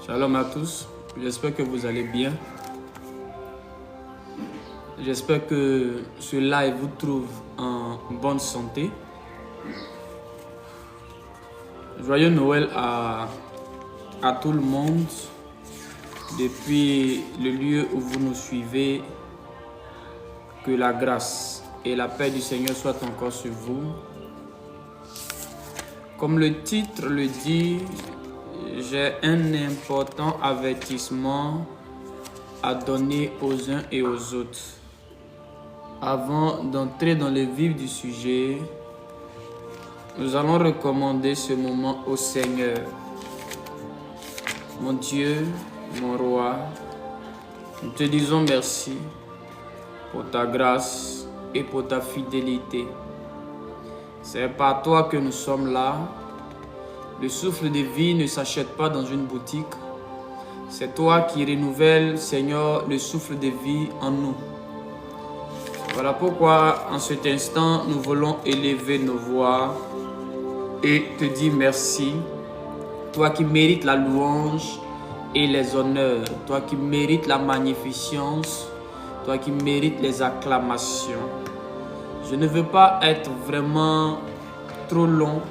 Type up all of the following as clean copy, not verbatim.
Shalom à tous, j'espère que vous allez bien. J'espère que ce live vous trouve en bonne santé. Joyeux Noël à tout le monde depuis le lieu où vous nous suivez. Que la grâce et la paix du Seigneur soient encore sur vous. Comme le titre le dit, j'ai un important avertissement à donner aux uns et aux autres. Avant d'entrer dans le vif du sujet, nous allons recommander ce moment au Seigneur. Mon Dieu, mon roi, nous te disons merci pour ta grâce et pour ta fidélité. C'est par toi que nous sommes là. Le souffle de vie ne s'achète pas dans une boutique. C'est toi qui renouvelles, Seigneur, le souffle de vie en nous. Voilà pourquoi, en cet instant, nous voulons élever nos voix et te dire merci. Toi qui mérites la louange et les honneurs. Toi qui mérites la magnificence. Toi qui mérites les acclamations. Je ne veux pas être vraiment trop long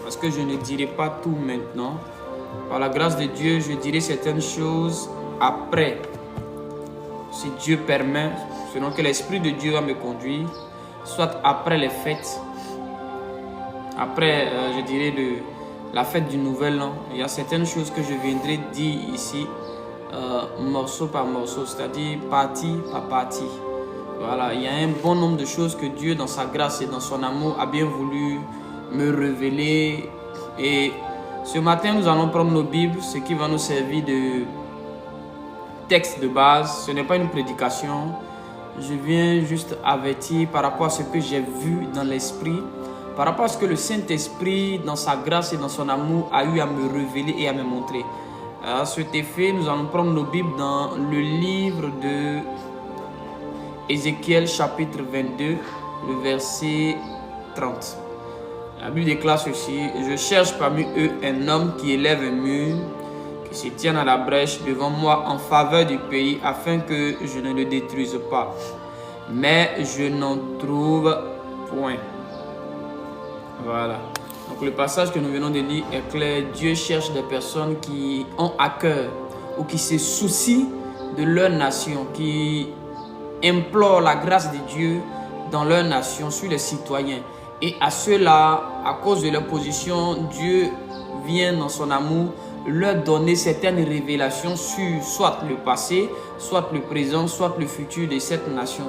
parce que je ne dirai pas tout maintenant. Par la grâce de Dieu, je dirai certaines choses après. Si Dieu permet, selon que l'Esprit de Dieu va me conduire, soit après les fêtes. Après, je dirais, la fête du Nouvel An. Il y a certaines choses que je viendrai dire ici, morceau par morceau, c'est-à-dire partie par partie. Voilà, il y a un bon nombre de choses que Dieu, dans sa grâce et dans son amour, a bien voulu me révéler. Et ce matin, nous allons prendre nos Bibles, ce qui va nous servir de texte de base. Ce n'est pas une prédication. Je viens juste avertir par rapport à ce que j'ai vu dans l'esprit, par rapport à ce que le Saint-Esprit, dans sa grâce et dans son amour, a eu à me révéler et à me montrer. À cet effet, nous allons prendre nos Bibles dans le livre de Ézéchiel chapitre 22, le verset 30. La Bible déclare ceci: je cherche parmi eux un homme qui élève un mur, qui se tienne à la brèche devant moi en faveur du pays, afin que je ne le détruise pas. Mais je n'en trouve point. Voilà. Donc le passage que nous venons de lire est clair. Dieu cherche des personnes qui ont à cœur ou qui se soucient de leur nation, qui implorent la grâce de Dieu dans leur nation, sur les citoyens. Et à ceux-là, à cause de leur position, Dieu vient dans son amour leur donner certaines révélations sur soit le passé, soit le présent, soit le futur de cette nation.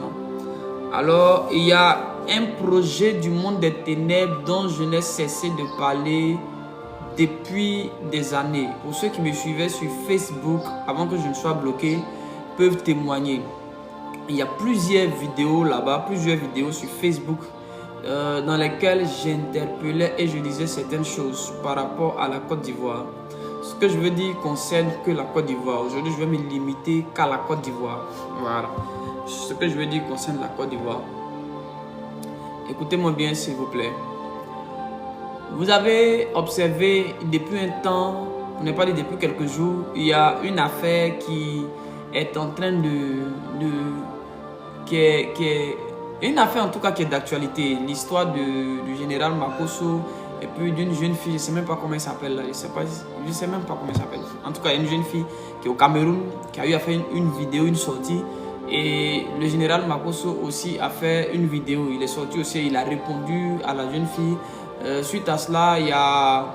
Alors, il y a un projet du monde des ténèbres dont je n'ai cessé de parler depuis des années. Pour ceux qui me suivaient sur Facebook, avant que je ne sois bloqué, peuvent témoigner. Il y a plusieurs vidéos là-bas, plusieurs vidéos sur Facebook dans lesquelles j'interpellais et je disais certaines choses par rapport à la Côte d'Ivoire. Ce que je veux dire concerne que la Côte d'Ivoire. Aujourd'hui, je vais me limiter qu'à la Côte d'Ivoire. Voilà. Ce que je veux dire concerne la Côte d'Ivoire. Écoutez-moi bien, s'il vous plaît. Vous avez observé depuis un temps, on n'est pas dit depuis quelques jours, il y a une affaire qui est en train qui est une affaire en tout cas qui est d'actualité. L'histoire du général Makosso et puis d'une jeune fille, je ne sais même pas comment elle s'appelle là, je sais même pas comment elle s'appelle. En tout cas, une jeune fille qui est au Cameroun, qui a eu à faire une vidéo, une sortie. Et le général Makosso aussi a fait une vidéo. Il est sorti aussi, il a répondu à la jeune fille. Suite à cela, il y a,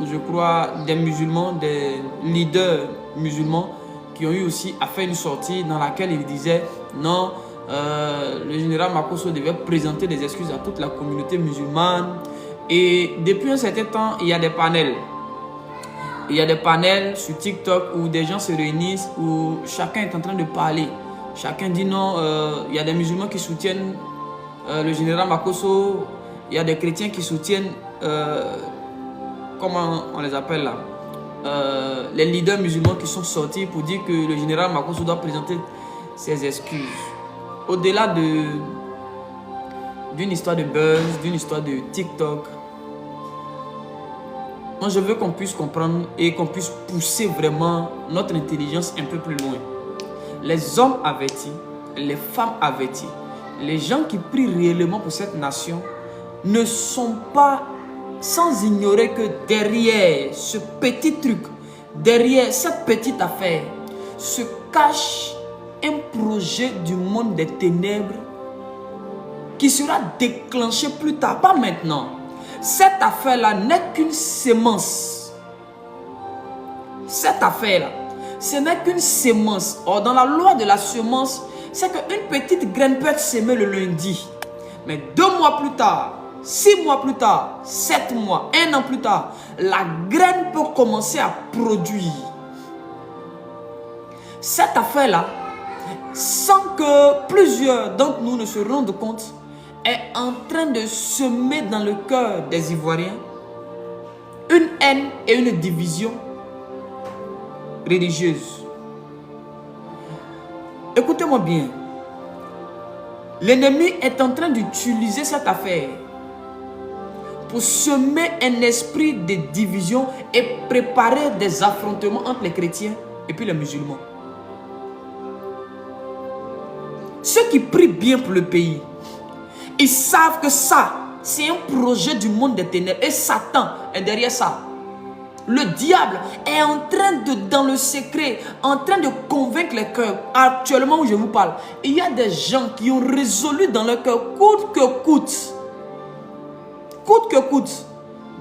je crois, des musulmans, des leaders musulmans qui ont eu aussi à faire une sortie dans laquelle ils disaient non, le général Makosso devait présenter des excuses à toute la communauté musulmane. Et depuis un certain temps, il y a des panels. Il y a des panels sur TikTok où des gens se réunissent, où chacun est en train de parler. Chacun dit non, il y a des musulmans qui soutiennent le général Makosso, il y a des chrétiens qui soutiennent, comment on les appelle là, les leaders musulmans qui sont sortis pour dire que le général Makosso doit présenter ses excuses. Au-delà d'une histoire de buzz, d'une histoire de TikTok, moi je veux qu'on puisse comprendre et qu'on puisse pousser vraiment notre intelligence un peu plus loin. Les hommes avertis, les femmes averties, les gens qui prient réellement pour cette nation ne sont pas sans ignorer que derrière ce petit truc, derrière cette petite affaire, se cache un projet du monde des ténèbres qui sera déclenché plus tard, pas maintenant. Cette affaire-là n'est qu'une sémence. Cette affaire-là, ce n'est qu'une sémence. Or, dans la loi de la semence, c'est qu'une petite graine peut être semée le lundi. Mais 2 mois plus tard, 6 mois plus tard, 7 mois, 1 an plus tard, la graine peut commencer à produire. Cette affaire-là, sans que plusieurs d'entre nous ne se rendent compte, est en train de semer dans le cœur des Ivoiriens une haine et une division religieuse. Écoutez-moi bien. L'ennemi est en train d'utiliser cette affaire pour semer un esprit de division et préparer des affrontements entre les chrétiens et puis les musulmans. Ceux qui prient bien pour le pays, ils savent que ça, c'est un projet du monde des ténèbres. Et Satan est derrière ça. Le diable est en train de, dans le secret, en train de convaincre les cœurs. Actuellement où je vous parle, il y a des gens qui ont résolu dans leur cœur, coûte que coûte,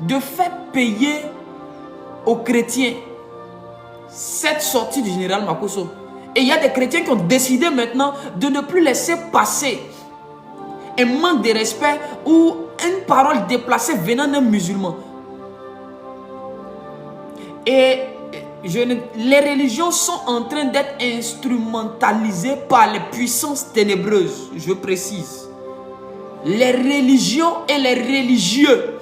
de faire payer aux chrétiens cette sortie du général Makosso. Et il y a des chrétiens qui ont décidé maintenant de ne plus laisser passer un manque de respect ou une parole déplacée venant d'un musulman. Et les religions sont en train d'être instrumentalisées par les puissances ténébreuses, je précise. Les religions et les religieux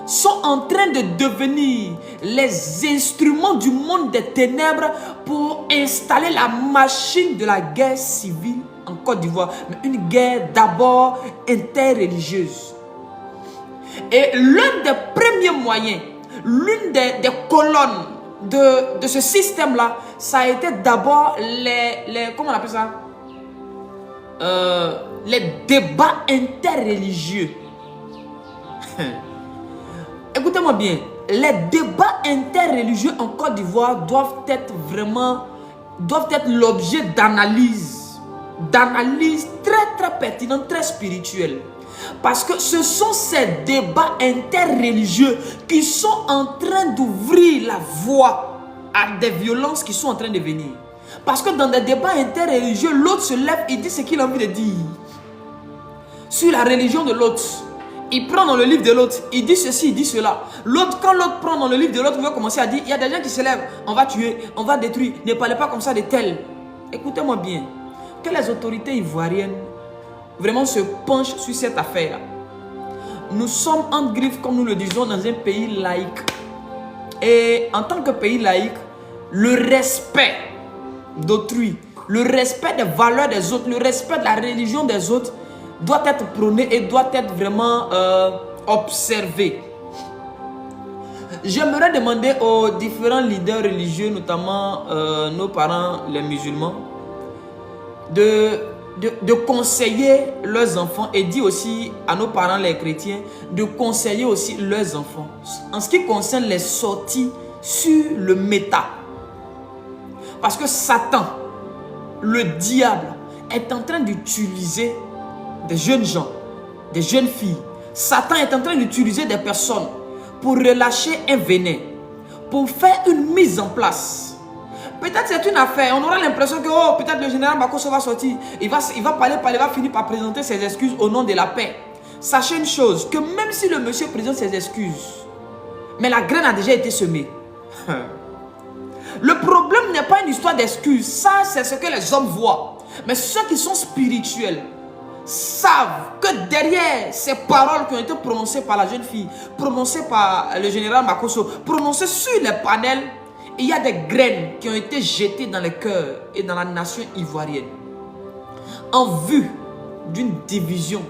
sont en train de devenir les instruments du monde des ténèbres pour installer la machine de la guerre civile en Côte d'Ivoire. Mais une guerre d'abord interreligieuse. Et l'un des premiers moyens, l'une des colonnes de ce système-là, ça a été d'abord comment on appelle ça? Les débats interreligieux. Écoutez-moi bien, les débats interreligieux en Côte d'Ivoire doivent être l'objet d'analyse très pertinente, très spirituelle. Parce que ce sont ces débats interreligieux qui sont en train d'ouvrir la voie à des violences qui sont en train de venir. Parce que dans des débats interreligieux, l'autre se lève et dit ce qu'il a envie de dire sur la religion de l'autre. Il prend dans le livre de l'autre, il dit ceci, il dit cela. L'autre, quand l'autre prend dans le livre de l'autre, il va commencer à dire, il y a des gens qui se lèvent, on va tuer, on va détruire, ne parlez pas comme ça de tel. Écoutez-moi bien, que les autorités ivoiriennes vraiment se penchent sur cette affaire-là. Nous sommes en griffe, comme nous le disons, dans un pays laïque. Et en tant que pays laïque, le respect d'autrui, le respect des valeurs des autres, le respect de la religion des autres doit être prôné et doit être vraiment observé. J'aimerais demander aux différents leaders religieux, notamment nos parents, les musulmans, de conseiller leurs enfants et dire aussi à nos parents, les chrétiens, de conseiller aussi leurs enfants en ce qui concerne les sorties sur le méta. Parce que Satan, le diable, est en train d'utiliser des jeunes gens, des jeunes filles. Satan est en train d'utiliser des personnes pour relâcher un venin, pour faire une mise en place. Peut-être c'est une affaire, on aura l'impression que oh, peut-être le général Makosso va sortir, il va parler, il va finir par présenter ses excuses au nom de la paix. Sachez une chose, que même si le monsieur présente ses excuses, mais la graine a déjà été semée. Le problème n'est pas une histoire d'excuses, ça c'est ce que les hommes voient. Mais ceux qui sont spirituels savent que derrière ces paroles qui ont été prononcées par la jeune fille, prononcées par le général Makosso, prononcées sur les panels, il y a des graines qui ont été jetées dans les cœurs et dans la nation ivoirienne en vue d'une division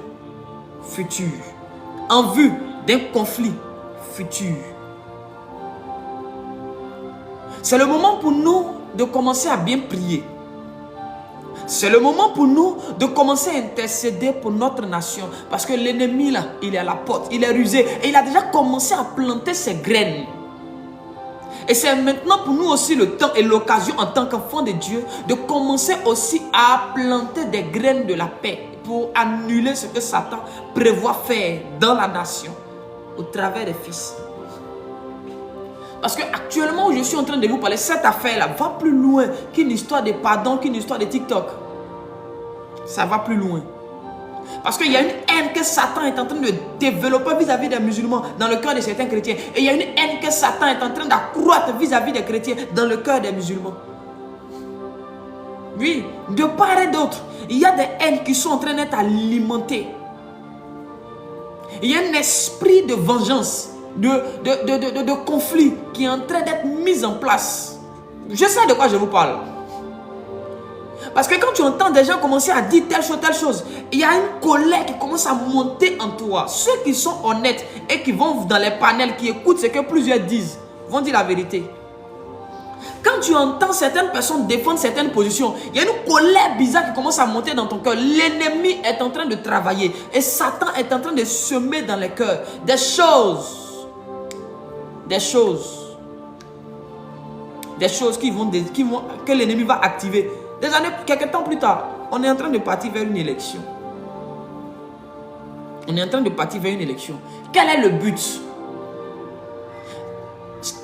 future, en vue d'un conflit futur. C'est le moment pour nous de commencer à bien prier. C'est le moment pour nous de commencer à intercéder pour notre nation. Parce que l'ennemi là, il est à la porte, il est rusé. Et il a déjà commencé à planter ses graines. Et c'est maintenant pour nous aussi le temps et l'occasion en tant qu'enfants de Dieu de commencer aussi à planter des graines de la paix pour annuler ce que Satan prévoit faire dans la nation au travers des fils. Parce que actuellement où je suis en train de vous parler, cette affaire-là va plus loin qu'une histoire de pardon, qu'une histoire de TikTok. Ça va plus loin. Parce qu'il y a une haine que Satan est en train de développer vis-à-vis des musulmans dans le cœur de certains chrétiens. Et il y a une haine que Satan est en train d'accroître vis-à-vis des chrétiens dans le cœur des musulmans. Oui, de part et d'autre, il y a des haines qui sont en train d'être alimentées. Il y a un esprit de vengeance, de conflit qui est en train d'être mis en place. Je sais de quoi je vous parle. Parce que quand tu entends des gens commencer à dire telle chose, il y a une colère qui commence à monter en toi. Ceux qui sont honnêtes et qui vont dans les panels, qui écoutent ce que plusieurs disent, vont dire la vérité. Quand tu entends certaines personnes défendre certaines positions, il y a une colère bizarre qui commence à monter dans ton cœur. L'ennemi est en train de travailler et Satan est en train de semer dans les cœurs des choses que l'ennemi va activer. Des années, quelques temps plus tard, on est en train de partir vers une élection. On est en train de partir vers une élection. Quel est le but?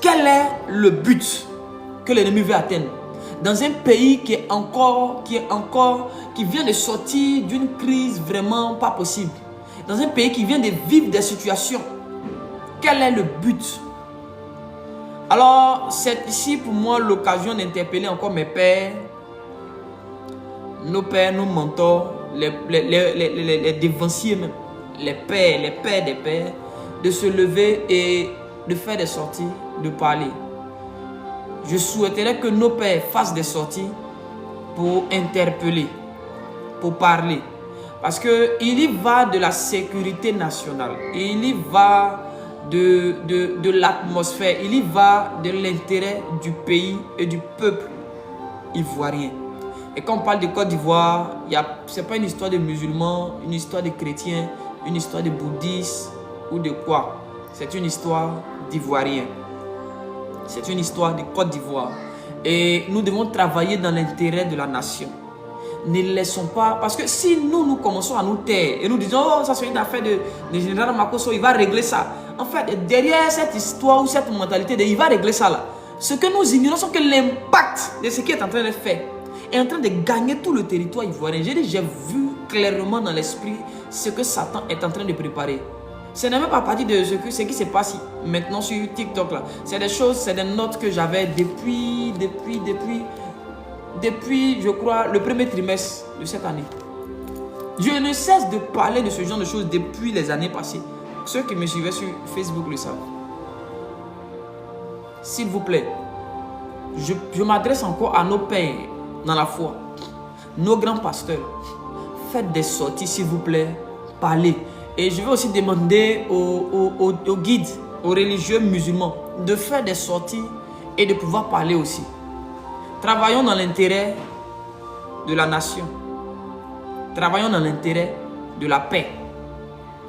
Quel est le but que l'ennemi veut atteindre? Dans un pays qui vient de sortir d'une crise vraiment pas possible. Dans un pays qui vient de vivre des situations. Quel est le but? Alors, c'est ici pour moi l'occasion d'interpeller encore mes pères, nos pères, nos mentors, les dévanciers même, les pères des pères, de se lever et de faire des sorties, de parler. Je souhaiterais que nos pères fassent des sorties pour interpeller, pour parler. Parce qu'il y va de la sécurité nationale, il y va de l'atmosphère, il y va de l'intérêt du pays et du peuple ivoirien. Et quand on parle de Côte d'Ivoire, ce n'est pas une histoire de musulmans, une histoire de chrétiens, une histoire de bouddhistes ou de quoi. C'est une histoire d'Ivoiriens. C'est une histoire de Côte d'Ivoire. Et nous devons travailler dans l'intérêt de la nation. Ne laissons pas... Parce que si nous commençons à nous taire et nous disons, oh, ça c'est une affaire de général Makosso, il va régler ça. En fait, derrière cette histoire ou cette mentalité il va régler ça là. Ce que nous ignorons, c'est que l'impact de ce qui est en train de faire est en train de gagner tout le territoire ivoirien. J'ai vu clairement dans l'esprit ce que Satan est en train de préparer. Ce n'est même pas parti de ce qui se passe maintenant sur TikTok là. C'est des choses, c'est des notes que j'avais depuis, je crois, le premier trimestre de cette année. Je ne cesse de parler de ce genre de choses depuis les années passées. Ceux qui me suivaient sur Facebook le savent. S'il vous plaît, je m'adresse encore à nos pères dans la foi, nos grands pasteurs. Faites des sorties, s'il vous plaît, parlez. Et je vais aussi demander aux guides, aux religieux musulmans, de faire des sorties et de pouvoir parler aussi. Travaillons dans l'intérêt de la nation. Travaillons dans l'intérêt de la paix,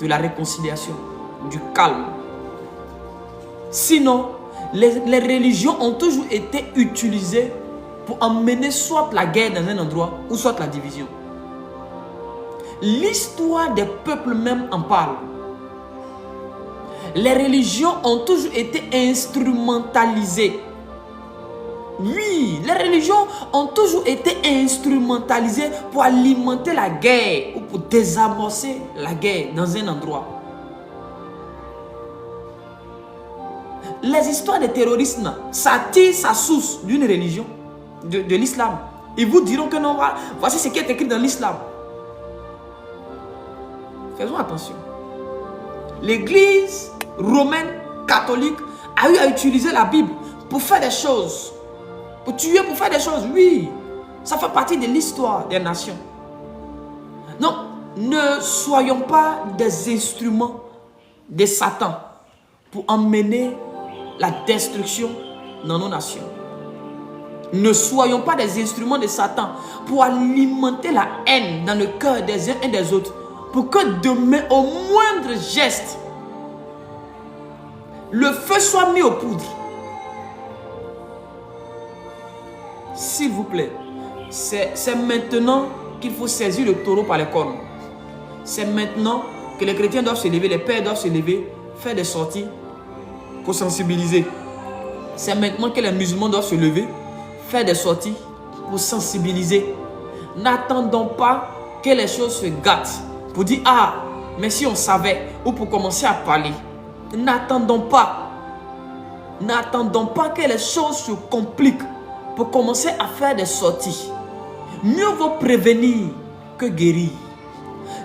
de la réconciliation, du calme. Sinon, les religions ont toujours été utilisées pour emmener soit la guerre dans un endroit ou soit la division. L'histoire des peuples même en parle. Les religions ont toujours été instrumentalisées. Oui, les religions ont toujours été instrumentalisées pour alimenter la guerre ou pour désamorcer la guerre dans un endroit. Les histoires de terrorisme, ça tire sa source d'une religion, de l'islam. Ils vous diront que non, voici ce qui est écrit dans l'islam. Faisons attention. L'église romaine catholique a eu à utiliser la Bible pour faire des choses. Pour tuer, pour faire des choses, oui. Ça fait partie de l'histoire des nations. Non, ne soyons pas des instruments de Satan pour emmener la destruction dans nos nations. Ne soyons pas des instruments de Satan pour alimenter la haine dans le cœur des uns et des autres. Pour que demain, au moindre geste, le feu soit mis aux poudres. S'il vous plaît, c'est maintenant qu'il faut saisir le taureau par les cornes. C'est maintenant que les chrétiens doivent se lever, les pères doivent se lever, faire des sorties pour sensibiliser. C'est maintenant que les musulmans doivent se lever, faire des sorties pour sensibiliser. N'attendons pas que les choses se gâtent pour dire ah, mais si on savait, ou pour commencer à parler. N'attendons pas que les choses se compliquent pour commencer à faire des sorties. Mieux vaut prévenir que guérir.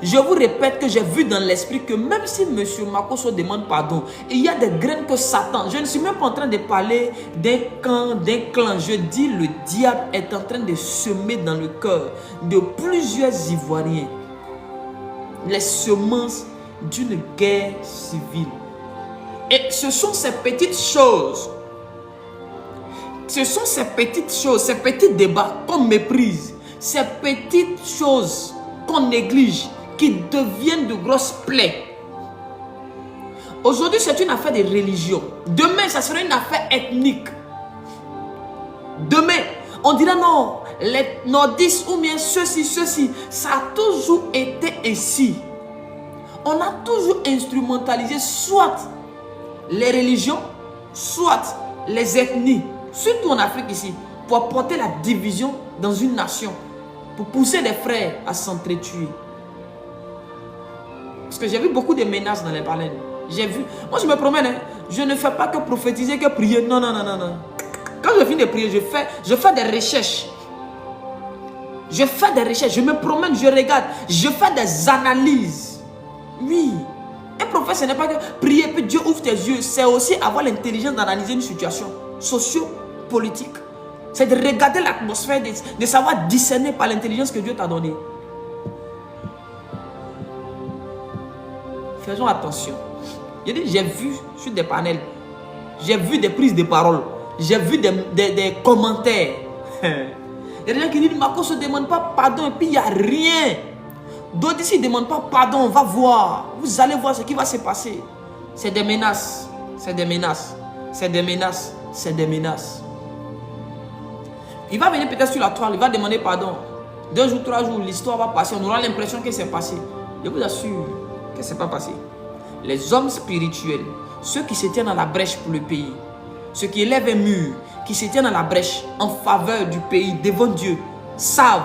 Je vous répète que j'ai vu dans l'esprit que même si M. Makosso demande pardon, il y a des graines que Satan, je ne suis même pas en train de parler d'un camp, d'un clan, je dis le diable est en train de semer dans le cœur de plusieurs Ivoiriens les semences d'une guerre civile. Et ce sont ces petites choses, ces petits débats qu'on méprise, ces petites choses qu'on néglige, qui deviennent de grosses plaies. Aujourd'hui, c'est une affaire de religion. Demain, ça sera une affaire ethnique. Demain, on dira non, les nordistes ou bien ceci. Ça a toujours été ainsi. On a toujours instrumentalisé soit les religions, soit les ethnies, surtout en Afrique ici, pour apporter la division dans une nation, pour pousser les frères à s'entretuer. Parce que j'ai vu beaucoup de menaces dans les baleines. J'ai vu. Moi, je me promène. Hein. Je ne fais pas que prophétiser, que prier. Non. Quand je finis de prier, je fais des recherches. Je me promène, je regarde. Je fais des analyses. Oui. Un prophète, ce n'est pas que prier, puis Dieu ouvre tes yeux. C'est aussi avoir l'intelligence d'analyser une situation socio-politique. C'est de regarder l'atmosphère, de savoir discerner par l'intelligence que Dieu t'a donnée. Faisons attention. J'ai vu sur des panels, j'ai vu des prises de parole, j'ai vu des commentaires. Il y a des gens qui disent Makosso ne demande pas pardon et puis il n'y a rien. D'autres ici ne demandent pas pardon, on va voir. Vous allez voir ce qui va se passer. C'est des menaces. Il va venir peut-être sur la toile, il va demander pardon. 2 jours, 3 jours, l'histoire va passer. On aura l'impression que c'est passé. Je vous assure que ce n'est pas passé. Les hommes spirituels, ceux qui se tiennent dans la brèche pour le pays, ceux qui élèvent un mur, qui se tiennent dans la brèche en faveur du pays, devant Dieu, savent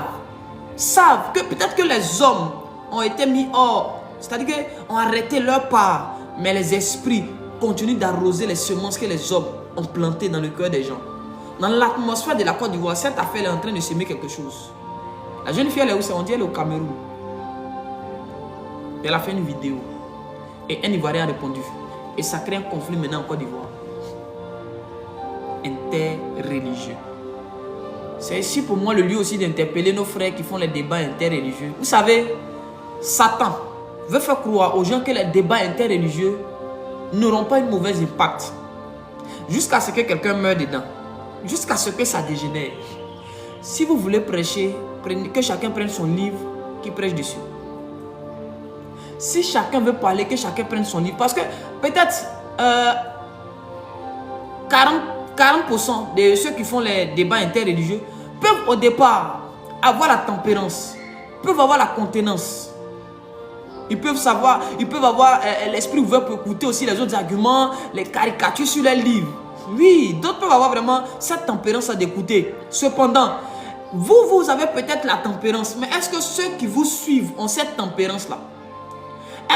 que peut-être que les hommes ont été mis hors, c'est-à-dire qu'ils ont arrêté leur part, mais les esprits continuent d'arroser les semences que les hommes ont plantées dans le cœur des gens. Dans l'atmosphère de la Côte d'Ivoire, cette affaire est en train de semer quelque chose. La jeune fille, elle est où? On dit elle est au Cameroun. Elle a fait une vidéo. Et un Ivoirien a répondu. Et ça crée un conflit maintenant en Côte d'Ivoire. Interreligieux. C'est ici pour moi le lieu aussi d'interpeller nos frères qui font les débats interreligieux. Vous savez, Satan veut faire croire aux gens que les débats interreligieux n'auront pas un mauvais impact. Jusqu'à ce que quelqu'un meure dedans. Jusqu'à ce que ça dégénère. Si vous voulez prêcher, que chacun prenne son livre qui prêche dessus. Si chacun veut parler, que chacun prenne son livre. Parce que peut-être 40% de ceux qui font les débats interreligieux peuvent au départ avoir la tempérance, peuvent avoir la contenance. Ils peuvent avoir l'esprit ouvert pour écouter aussi les autres arguments, les caricatures sur les livres. Oui, d'autres peuvent avoir vraiment cette tempérance à d'écouter. Cependant, vous avez peut-être la tempérance, mais est-ce que ceux qui vous suivent ont cette tempérance-là?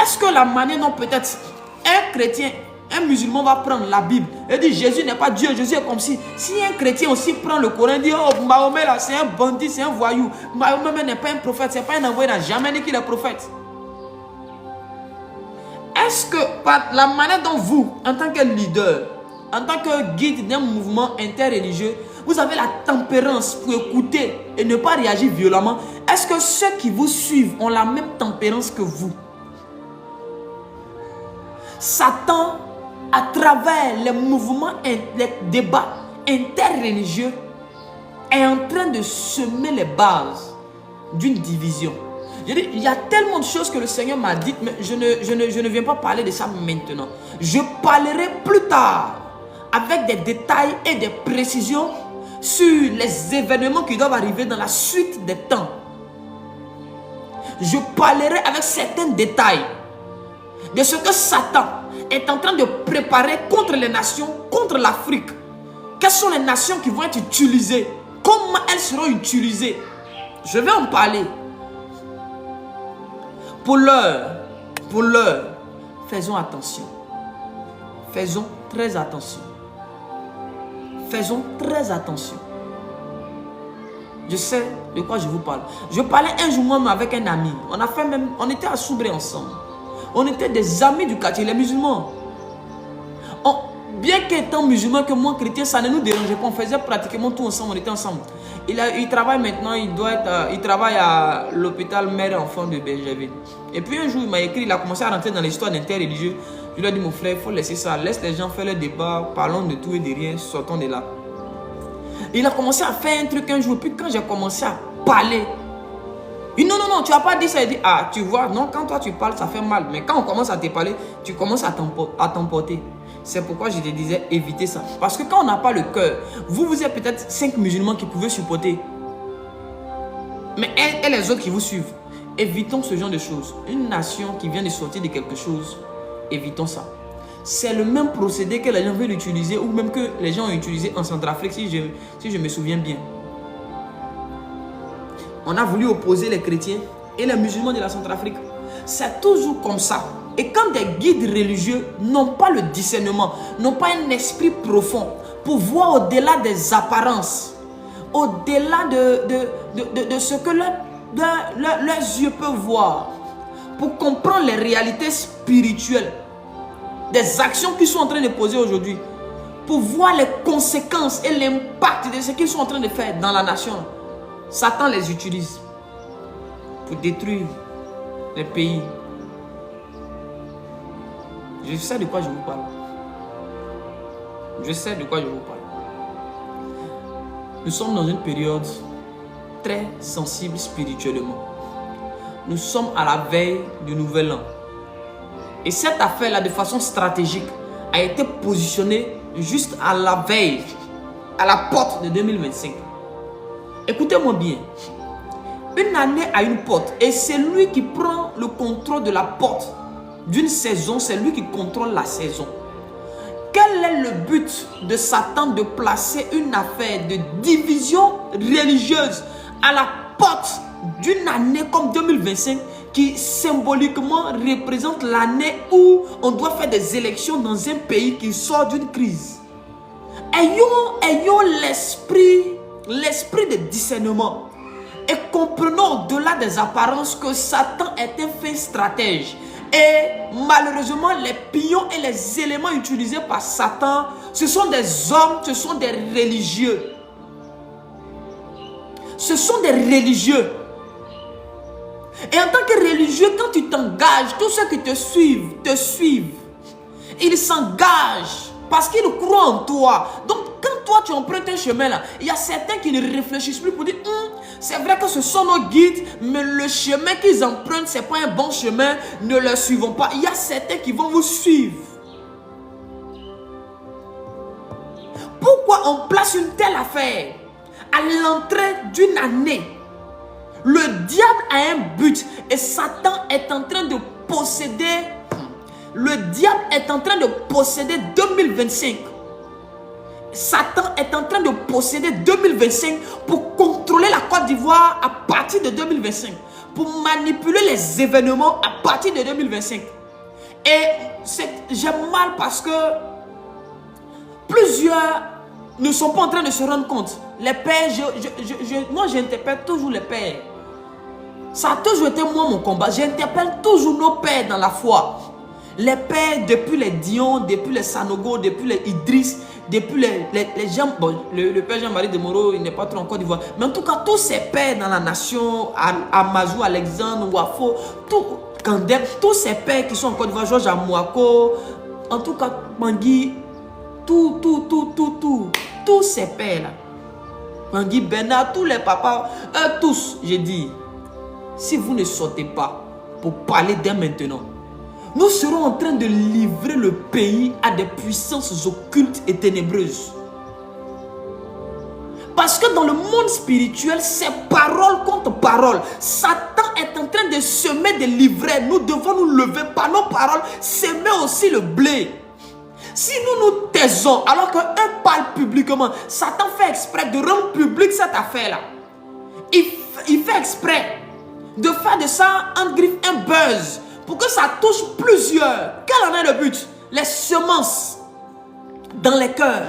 Est-ce que la manière dont peut-être un chrétien, un musulman va prendre la Bible et dire Jésus n'est pas Dieu, Jésus est comme si un chrétien aussi prend le Coran et dit oh Mahomet là c'est un bandit, c'est un voyou, Mahomet n'est pas un prophète, c'est pas un envoyé, il n'a jamais dit qu'il est prophète. Est-ce que par la manière dont vous, en tant que leader, en tant que guide d'un mouvement interreligieux, vous avez la tempérance pour écouter et ne pas réagir violemment, est-ce que ceux qui vous suivent ont la même tempérance que vous? Satan, à travers les mouvements, les débats interreligieux, est en train de semer les bases d'une division. Je dis, il y a tellement de choses que le Seigneur m'a dites, mais je ne viens pas parler de ça maintenant. Je parlerai plus tard avec des détails et des précisions sur les événements qui doivent arriver dans la suite des temps. Je parlerai avec certains détails de ce que Satan est en train de préparer contre les nations, contre l'Afrique. Quelles sont les nations qui vont être utilisées? Comment elles seront utilisées? Je vais en parler. Pour l'heure, faisons attention. Faisons très attention. Faisons très attention. Je sais de quoi je vous parle. Je parlais un jour même avec un ami. On était à Soubré ensemble. On était des amis du quartier, les musulmans. Bien qu'étant musulman que moi chrétien, ça ne nous dérangeait pas. On faisait pratiquement tout ensemble, on était ensemble. Il travaille maintenant, il travaille à l'hôpital mère enfant de Bergerville. Et puis un jour, il m'a écrit, il a commencé à rentrer dans l'histoire d'interreligieux. Je lui ai dit, mon frère, il faut laisser ça. Laisse les gens faire le débat, parlons de tout et de rien, sortons de là. Il a commencé à faire un truc un jour, puis quand j'ai commencé à parler, il dit non, tu n'as pas dit ça. Il dit, ah, tu vois, non, quand toi tu parles, ça fait mal. Mais quand on commence à te parler, tu commences à t'emporter. C'est pourquoi je te disais, évitez ça. Parce que quand on n'a pas le cœur, vous êtes peut-être 5 musulmans qui pouvaient supporter. Mais et les autres qui vous suivent, évitons ce genre de choses. Une nation qui vient de sortir de quelque chose, évitons ça. C'est le même procédé que les gens veulent utiliser ou même que les gens ont utilisé en Centrafrique, si je me souviens bien. On a voulu opposer les chrétiens et les musulmans de la Centrafrique. C'est toujours comme ça. Et quand des guides religieux n'ont pas le discernement, n'ont pas un esprit profond pour voir au-delà des apparences, au-delà de ce que leurs yeux peuvent voir, pour comprendre les réalités spirituelles des actions qu'ils sont en train de poser aujourd'hui, pour voir les conséquences et l'impact de ce qu'ils sont en train de faire dans la nation, Satan les utilise pour détruire les pays. Je sais de quoi je vous parle. Je sais de quoi je vous parle. Nous sommes dans une période très sensible spirituellement. Nous sommes à la veille du nouvel an. Et cette affaire-là, de façon stratégique, a été positionnée juste à la veille, à la porte de 2025. Écoutez-moi bien. Une année a une porte. Et c'est lui qui prend le contrôle de la porte d'une saison. C'est lui qui contrôle la saison. Quel est le but de Satan de placer une affaire de division religieuse à la porte d'une année comme 2025 qui symboliquement représente l'année où on doit faire des élections dans un pays qui sort d'une crise? Ayons l'esprit de discernement et comprenons au-delà des apparences que Satan est un fin stratège. Et malheureusement, les pions et les éléments utilisés par Satan, ce sont des hommes, ce sont des religieux. Ce sont des religieux. Et en tant que religieux, quand tu t'engages, tous ceux qui te suivent. Ils s'engagent parce qu'ils croient en toi. Donc, quand toi tu empruntes un chemin là, il y a certains qui ne réfléchissent plus pour dire c'est vrai que ce sont nos guides, mais le chemin qu'ils empruntent, ce n'est pas un bon chemin, ne le suivons pas. Il y a certains qui vont vous suivre. Pourquoi on place une telle affaire à l'entrée d'une année? Le diable a un but et Satan est en train de posséder. Le diable est en train de posséder 2025. Satan est en train de posséder 2025 pour contrôler la Côte d'Ivoire à partir de 2025. Pour manipuler les événements à partir de 2025. Et j'ai mal parce que plusieurs ne sont pas en train de se rendre compte. Les pères, moi j'interpelle toujours les pères. Ça a toujours été moi mon combat. J'interpelle toujours nos pères dans la foi. Les pères, depuis les Dion, depuis les Sanogo, depuis les Idriss, depuis les gens, bon, le père Jean-Marie de Moreau, il n'est pas trop en Côte d'Ivoire. Mais en tout cas, tous ces pères dans la nation, Amazou, Alexandre, Wafo, Kandep, tous ces pères qui sont en Côte d'Ivoire, Georges Amouako, en tout cas, Bangui, tous ces pères-là, Guy Bernard, tous les papas, eux tous, j'ai dit, si vous ne sortez pas pour parler dès maintenant, nous serons en train de livrer le pays à des puissances occultes et ténébreuses. Parce que dans le monde spirituel, c'est parole contre parole. Satan est en train de semer des livrets. Nous devons nous lever par nos paroles, semer aussi le blé. Si nous nous taisons alors qu'un parle publiquement, Satan fait exprès de rendre public cette affaire-là. Il fait exprès de faire de ça entre griffes un buzz pour que ça touche plusieurs. Quel en est le but? Les semences dans les cœurs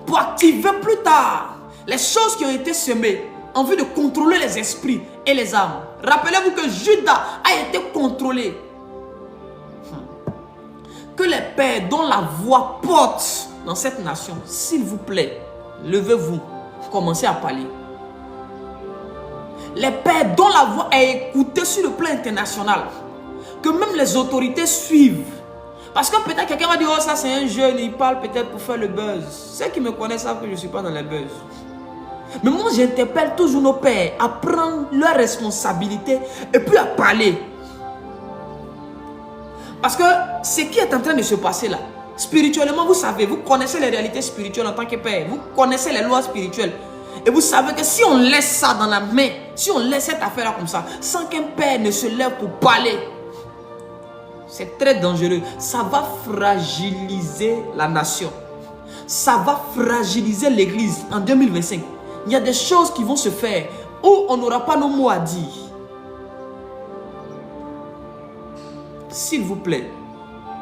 pour activer plus tard les choses qui ont été semées en vue de contrôler les esprits et les âmes. Rappelez-vous que Judas a été contrôlé. Que les pères dont la voix porte dans cette nation, s'il vous plaît, levez-vous, commencez à parler. Les pères dont la voix est écoutée sur le plan international, que même les autorités suivent. Parce que peut-être quelqu'un va dire, oh ça c'est un jeune, il parle peut-être pour faire le buzz. Ceux qui me connaissent savent que je ne suis pas dans les buzz. Mais moi j'interpelle toujours nos pères à prendre leurs responsabilités et puis à parler. Parce que ce qui est en train de se passer là, spirituellement, vous savez, vous connaissez les réalités spirituelles en tant que père, vous connaissez les lois spirituelles. Et vous savez que si on laisse ça dans la main, si on laisse cette affaire là comme ça, sans qu'un père ne se lève pour parler, c'est très dangereux. Ça va fragiliser la nation. Ça va fragiliser l'église en 2025. Il y a des choses qui vont se faire où on n'aura pas nos mots à dire. S'il vous plaît,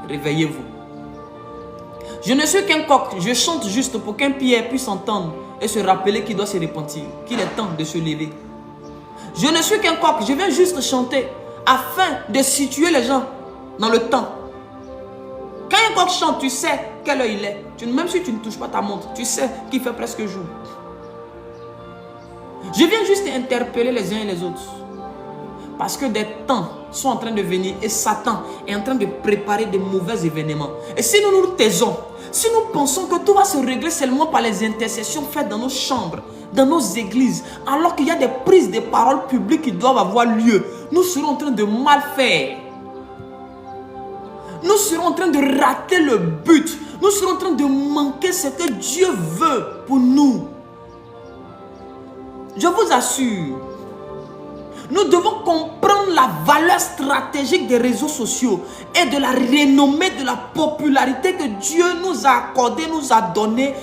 réveillez-vous. Je ne suis qu'un coq, je chante juste pour qu'un Pierre puisse entendre et se rappeler qu'il doit se repentir, qu'il est temps de se lever. Je ne suis qu'un coq, je viens juste chanter afin de situer les gens dans le temps. Quand un coq chante, tu sais quelle heure il est. Même si tu ne touches pas ta montre, tu sais qu'il fait presque jour. Je viens juste interpeller les uns et les autres. Parce que des temps sont en train de venir et Satan est en train de préparer de mauvais événements. Et si nous nous taisons, si nous pensons que tout va se régler seulement par les intercessions faites dans nos chambres, dans nos églises, alors qu'il y a des prises de parole publiques qui doivent avoir lieu, nous serons en train de mal faire. Nous serons en train de rater le but. Nous serons en train de manquer ce que Dieu veut pour nous. Je vous assure, nous devons comprendre la valeur stratégique des réseaux sociaux et de la renommée, de la popularité que Dieu nous a accordée, nous a donnée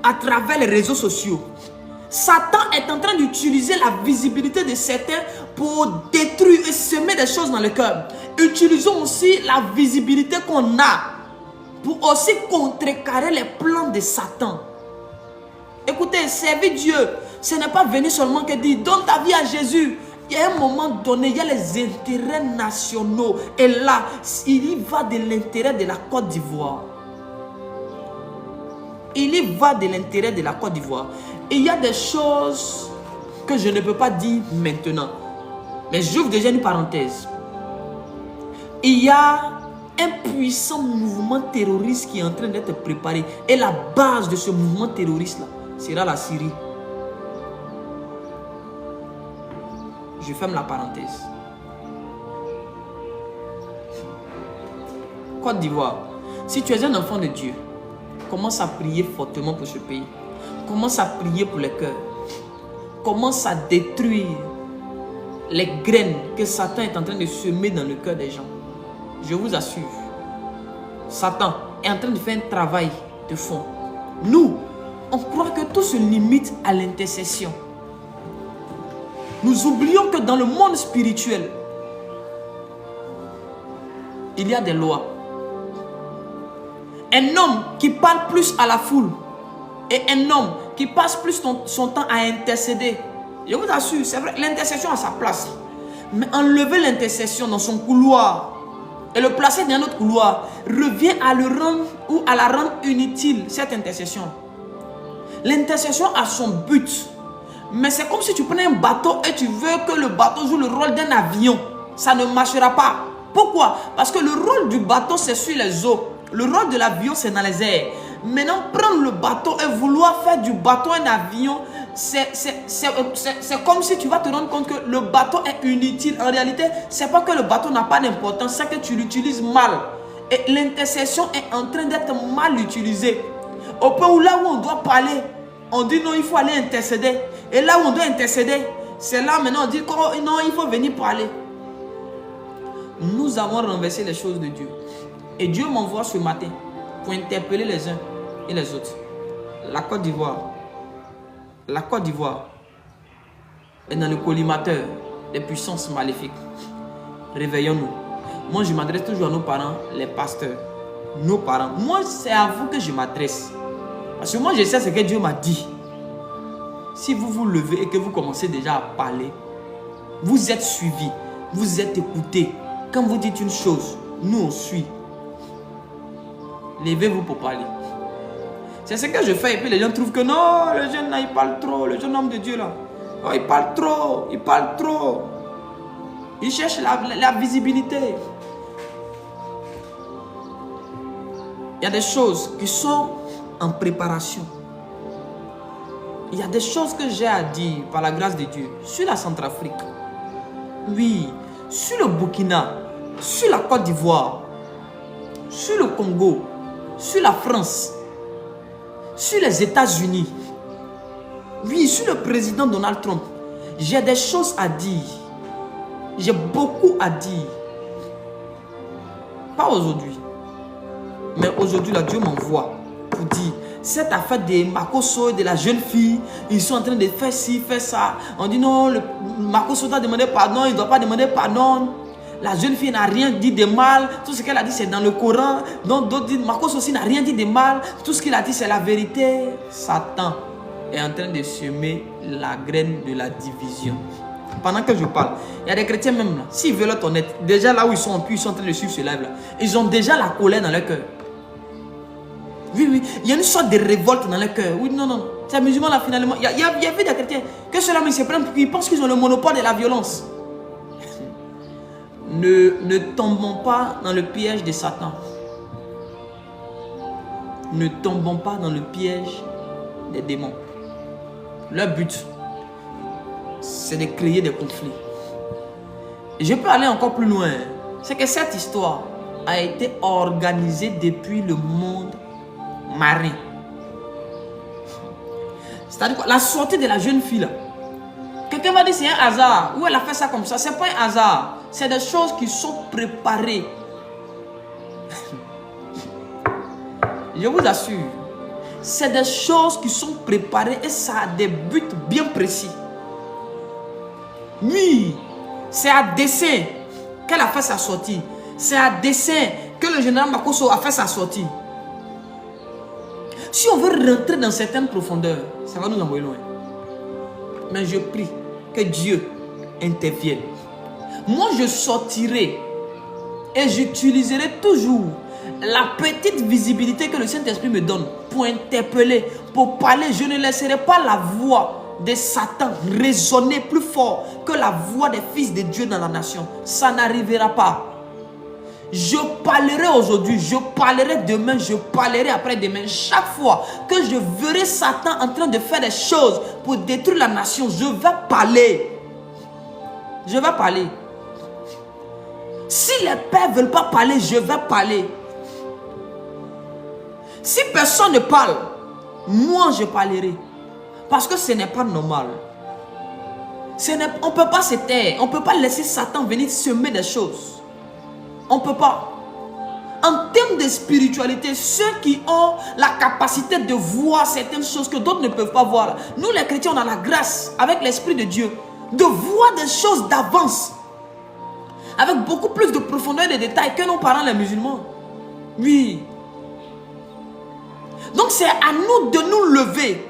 à travers les réseaux sociaux. Satan est en train d'utiliser la visibilité de certains pour détruire et semer des choses dans le cœur. Utilisons aussi la visibilité qu'on a pour aussi contrecarrer les plans de Satan. Écoutez, servir Dieu, ce n'est pas venir seulement que dire donne ta vie à Jésus. Il y a un moment donné, il y a les intérêts nationaux. Et là, il y va de l'intérêt de la Côte d'Ivoire. Il y va de l'intérêt de la Côte d'Ivoire. Et il y a des choses que je ne peux pas dire maintenant. Mais j'ouvre déjà une parenthèse. Il y a un puissant mouvement terroriste qui est en train d'être préparé. Et la base de ce mouvement terroriste-là sera la Syrie. Je ferme la parenthèse. Côte d'Ivoire, si tu es un enfant de Dieu, commence à prier fortement pour ce pays. Commence à prier pour les cœurs. Commence à détruire les graines que Satan est en train de semer dans le cœur des gens. Je vous assure, Satan est en train de faire un travail de fond. Nous, on croit que tout se limite à l'intercession. Nous oublions que dans le monde spirituel, il y a des lois. Un homme qui parle plus à la foule et un homme qui passe plus son temps à intercéder. Je vous assure, c'est vrai, l'intercession a sa place. Mais enlever l'intercession dans son couloir et le placer dans un autre couloir revient à le rendre ou à la rendre inutile, cette intercession. L'intercession a son but. Mais c'est comme si tu prenais un bateau et tu veux que le bateau joue le rôle d'un avion. Ça ne marchera pas. Pourquoi? Parce que le rôle du bateau, c'est sur les eaux. Le rôle de l'avion, c'est dans les airs. Maintenant, prendre le bateau et vouloir faire du bateau un avion, c'est comme si tu vas te rendre compte que le bâton est inutile. En réalité, c'est pas que le bâton n'a pas d'importance, c'est que tu l'utilises mal. Et l'intercession est en train d'être mal utilisée. Au point où là où on doit parler, on dit non, il faut aller intercéder. Et là où on doit intercéder, c'est là maintenant on dit non, il faut venir parler. Nous avons renversé les choses de Dieu. Et Dieu m'envoie ce matin pour interpeller les uns et les autres. La Côte d'Ivoire est dans le collimateur des puissances maléfiques. Réveillons-nous. Moi, je m'adresse toujours à nos parents, les pasteurs. Nos parents. Moi, c'est à vous que je m'adresse. Parce que moi, je sais ce que Dieu m'a dit. Si vous vous levez et que vous commencez déjà à parler, vous êtes suivis, vous êtes écoutés. Quand vous dites une chose, nous on suit. Levez-vous pour parler. C'est ce que je fais et puis les gens trouvent que non, le jeune là il parle trop, le jeune homme de Dieu là. Oh, il parle trop, il parle trop. Il cherche la visibilité. Il y a des choses qui sont en préparation. Il y a des choses que j'ai à dire par la grâce de Dieu sur la Centrafrique. Oui, sur le Burkina, sur la Côte d'Ivoire, sur le Congo, sur la France, sur les États-Unis. Oui, sur le président Donald Trump. J'ai des choses à dire. J'ai beaucoup à dire. Pas aujourd'hui. Mais aujourd'hui, là, Dieu m'envoie pour dire, cette affaire des Makosso et de la jeune fille, ils sont en train de faire ci, faire ça. On dit non, le Makosso doit demander pardon, il ne doit pas demander pardon. La jeune fille n'a rien dit de mal. Tout ce qu'elle a dit, c'est dans le Coran. Donc d'autres disent, Makosso aussi n'a rien dit de mal. Tout ce qu'il a dit, c'est la vérité. Satan est en train de semer la graine de la division. Pendant que je parle, il y a des chrétiens même là, s'ils veulent être honnêtes, déjà là où ils sont en plus, ils sont en train de suivre ce live là. Ils ont déjà la colère dans leur cœur. Oui, oui, il y a une sorte de révolte dans leur cœur. Oui, non, non, c'est musulman là finalement. Il y a des chrétiens que ceux-là mais ils se prennent, ils pensent qu'ils ont le monopole de la violence. Ne tombons pas dans le piège de Satan. Ne tombons pas dans le piège des démons. Leur but, c'est de créer des conflits. Et je peux aller encore plus loin. C'est que cette histoire a été organisée depuis le monde marin. C'est-à-dire quoi? La sortie de la jeune fille là. Quelqu'un va dire c'est un hasard. Ou elle a fait ça comme ça. C'est pas un hasard. C'est des choses qui sont préparées. Je vous assure. C'est des choses qui sont préparées et ça a des buts bien précis. Oui, c'est à dessein qu'elle a fait sa sortie. C'est à dessein que le général Makosso a fait sa sortie. Si on veut rentrer dans certaines profondeurs, ça va nous envoyer loin. Mais je prie que Dieu intervienne. Moi, je sortirai et j'utiliserai toujours la petite visibilité que le Saint-Esprit me donne pour interpeller, pour parler. Je ne laisserai pas la voix de Satan résonner plus fort que la voix des fils de Dieu dans la nation. Ça n'arrivera pas. Je parlerai aujourd'hui, je parlerai demain, je parlerai après-demain. Chaque fois que je verrai Satan en train de faire des choses pour détruire la nation, je vais parler. Je vais parler. Si les pères ne veulent pas parler, je vais parler. Si personne ne parle, moi je parlerai. Parce que ce n'est pas normal. On ne peut pas se taire. On ne peut pas laisser Satan venir semer des choses. On ne peut pas. En termes de spiritualité, ceux qui ont la capacité de voir certaines choses que d'autres ne peuvent pas voir. Nous les chrétiens, on a la grâce avec l'Esprit de Dieu de voir des choses d'avance. Avec beaucoup plus de profondeur et de détails que nos parents les musulmans. Oui. Donc c'est à nous de nous lever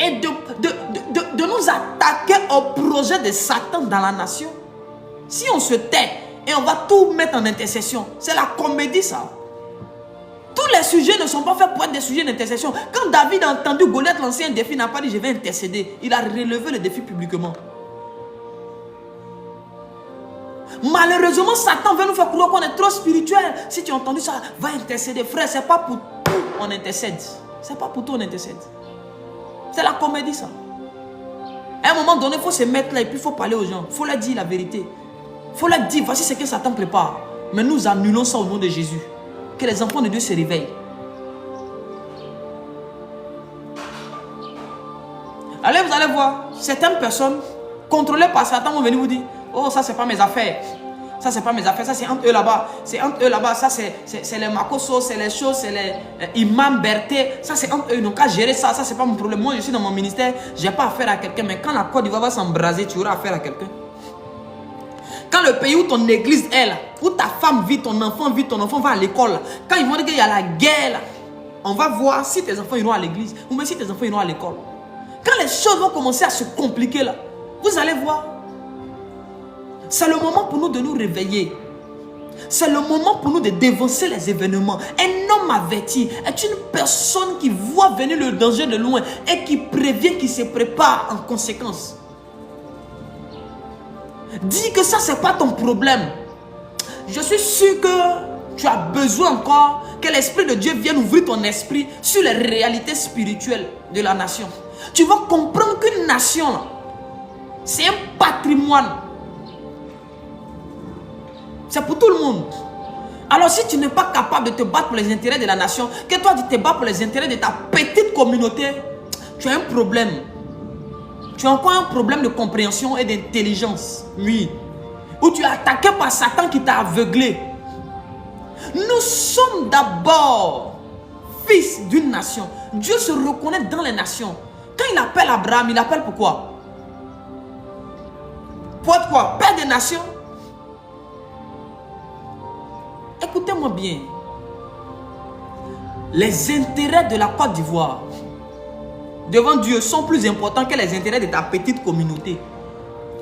et de nous attaquer au projet de Satan dans la nation. Si on se tait et on va tout mettre en intercession, c'est la comédie ça. Tous les sujets ne sont pas faits pour être des sujets d'intercession. Quand David a entendu Goliath lancer un défi, il n'a pas dit je vais intercéder. Il a relevé le défi publiquement. Malheureusement, Satan veut nous faire croire qu'on est trop spirituel. Si tu as entendu ça, va intercéder. Frère, c'est pas pour tout on intercède. C'est pas pour tout on intercède. C'est la comédie ça. À un moment donné, il faut se mettre là et puis il faut parler aux gens. Il faut leur dire la vérité. Il faut leur dire, voici ce que Satan prépare. Mais nous annulons ça au nom de Jésus. Que les enfants de Dieu se réveillent. Allez, vous allez voir, certaines personnes contrôlées par Satan vont venir vous dire, oh, ça, c'est pas mes affaires. Ça, c'est pas mes affaires. Ça, c'est entre eux là-bas. C'est entre eux là-bas. Ça, c'est les Makoso, c'est les choses, c'est les imams Berthe. Ça, c'est entre eux. Ils n'ont qu'à gérer ça. Ça, c'est pas mon problème. Moi, je suis dans mon ministère. Je n'ai pas affaire à quelqu'un. Mais quand la Côte d'Ivoire va s'embraser, tu auras affaire à quelqu'un. Quand le pays où ton église est là, où ta femme vit, ton enfant va à l'école, quand ils vont dire qu'il y a la guerre là, on va voir si tes enfants iront à l'église ou même si tes enfants iront à l'école. Quand les choses vont commencer à se compliquer là, vous allez voir. C'est le moment pour nous de nous réveiller. C'est le moment pour nous de dévancer les événements. Un homme averti est une personne qui voit venir le danger de loin et qui prévient, qui se prépare en conséquence. Dis que ça, c'est pas ton problème. Je suis sûr que tu as besoin encore que l'Esprit de Dieu vienne ouvrir ton esprit sur les réalités spirituelles de la nation. Tu vas comprendre qu'une nation, c'est un patrimoine. C'est pour tout le monde. Alors si tu n'es pas capable de te battre pour les intérêts de la nation, que toi tu te bats pour les intérêts de ta petite communauté, tu as un problème. Tu as encore un problème de compréhension et d'intelligence. Oui. Ou tu es attaqué par Satan qui t'a aveuglé. Nous sommes d'abord fils d'une nation. Dieu se reconnaît dans les nations. Quand il appelle Abraham, il appelle pourquoi? Pour être quoi? Père des nations. Écoutez-moi bien. Les intérêts de la Côte d'Ivoire devant Dieu sont plus importants que les intérêts de ta petite communauté